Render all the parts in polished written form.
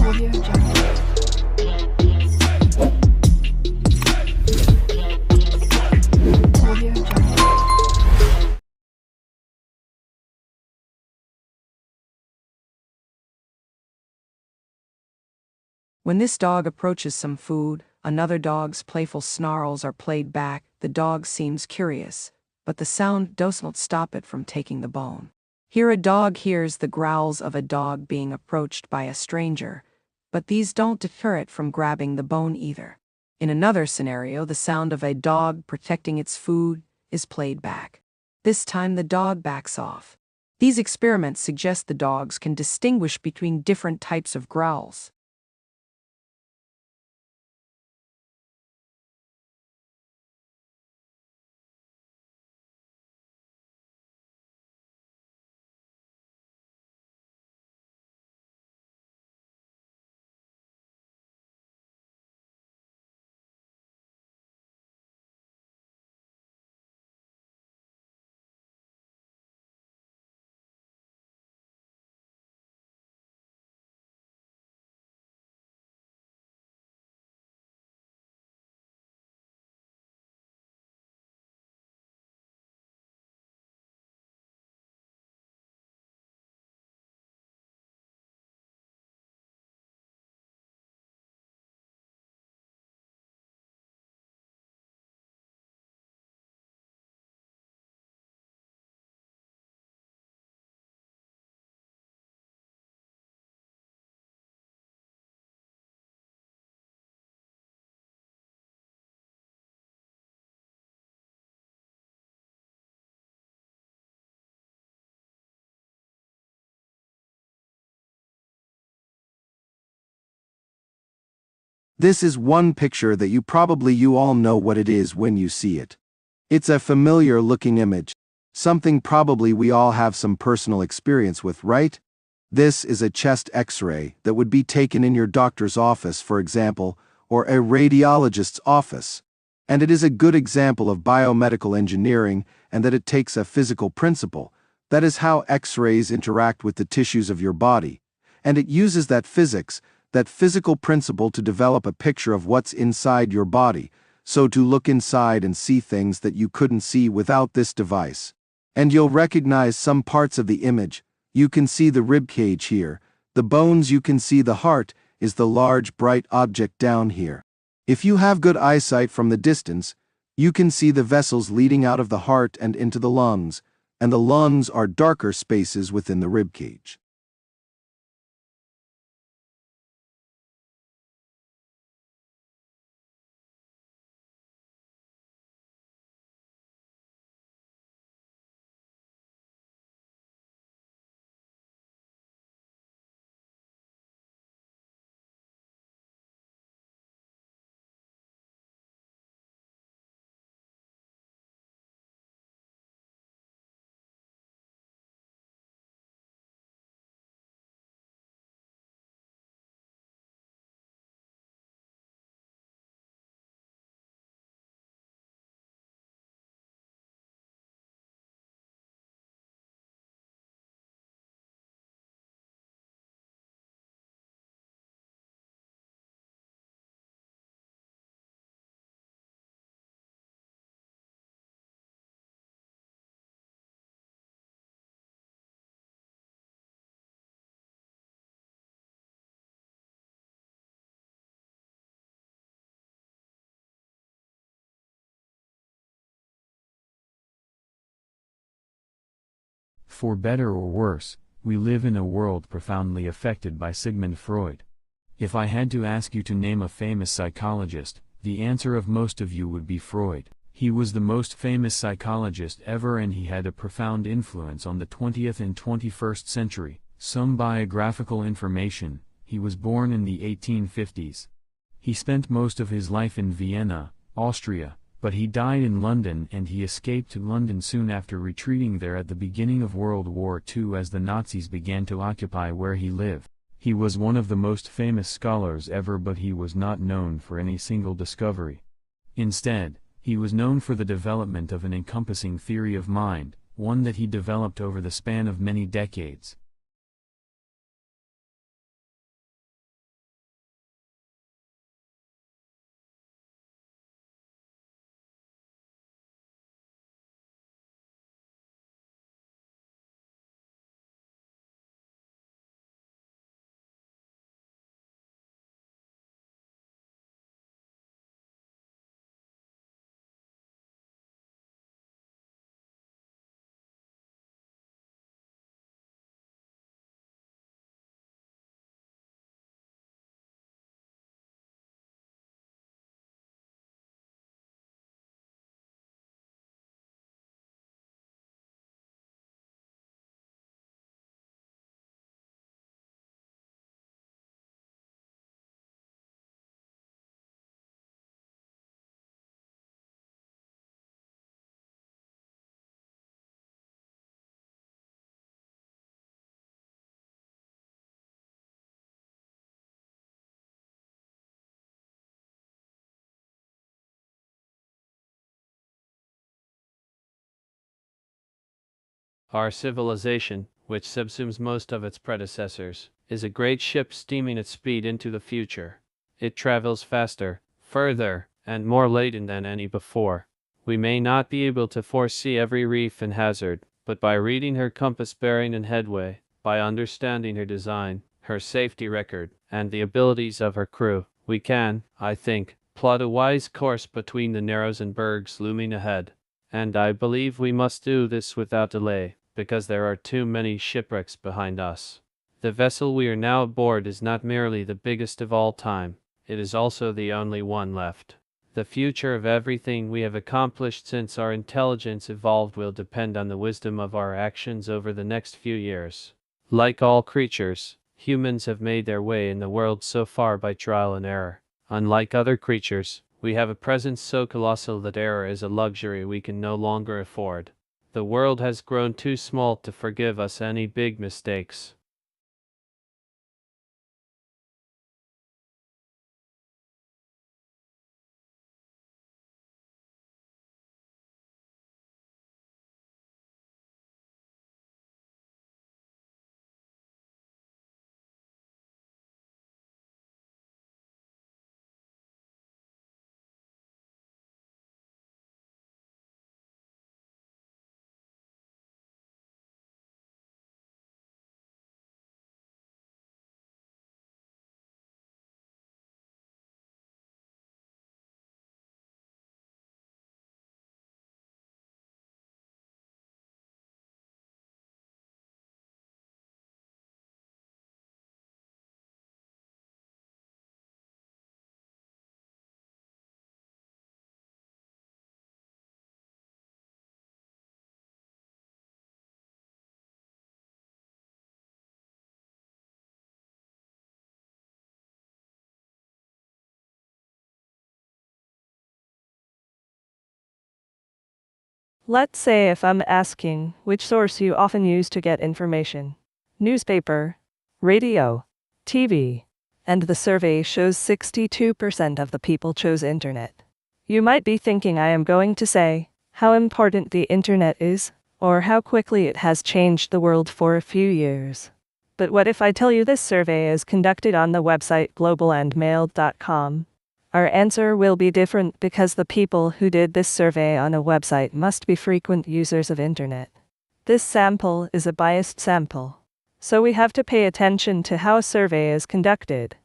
Audio Jungle. Audio Jungle. When this dog approaches some food, another dog's playful snarls are played back. The dog seems curious, but the sound does not stop it from taking the bone. Here a dog hears the growls of a dog being approached by a stranger, but these don't deter it from grabbing the bone either. In another scenario, the sound of a dog protecting its food is played back. This time the dog backs off. These experiments suggest the dogs can distinguish between different types of growls. This is one picture that you all know what it is when you see it. It's a familiar looking image, something probably we all have some personal experience with, right? This is a chest X-ray that would be taken in your doctor's office, for example, or a radiologist's office. And it is a good example of biomedical engineering and that it takes a physical principle. That is how X-rays interact with the tissues of your body. And it uses that physical principle to develop a picture of what's inside your body, so to look inside and see things that you couldn't see without this device. And you'll recognize some parts of the image. You can see the rib cage here, the bones, you can see the heart is the large bright object down here. If you have good eyesight from the distance, you can see the vessels leading out of the heart and into the lungs, and the lungs are darker spaces within the rib cage. For better or worse, we live in a world profoundly affected by Sigmund Freud. If I had to ask you to name a famous psychologist, the answer of most of you would be Freud. He was the most famous psychologist ever and he had a profound influence on the 20th and 21st century. Some biographical information: he was born in the 1850s. He spent most of his life in Vienna, Austria, but he died in London and he escaped to London soon after, retreating there at the beginning of World War II as the Nazis began to occupy where he lived. He was one of the most famous scholars ever, but he was not known for any single discovery. Instead, he was known for the development of an encompassing theory of mind, one that he developed over the span of many decades. Our civilization, which subsumes most of its predecessors, is a great ship steaming at speed into the future. It travels faster, further, and more laden than any before. We may not be able to foresee every reef and hazard, but by reading her compass bearing and headway, by understanding her design, her safety record, and the abilities of her crew, we can, I think, plot a wise course between the narrows and bergs looming ahead. And I believe we must do this without delay, because there are too many shipwrecks behind us. The vessel we are now aboard is not merely the biggest of all time, it is also the only one left. The future of everything we have accomplished since our intelligence evolved will depend on the wisdom of our actions over the next few years. Like all creatures, humans have made their way in the world so far by trial and error. Unlike other creatures, we have a presence so colossal that error is a luxury we can no longer afford. The world has grown too small to forgive us any big mistakes. Let's say if I'm asking which source you often use to get information. Newspaper, radio, TV, and the survey shows 62% of the people chose internet. You might be thinking I am going to say how important the internet is, or how quickly it has changed the world for a few years. But what if I tell you this survey is conducted on the website globalandmail.com? Our answer will be different because the people who did this survey on a website must be frequent users of internet. This sample is a biased sample, so we have to pay attention to how a survey is conducted.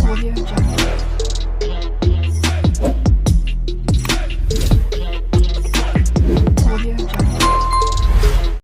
Audio Jungle.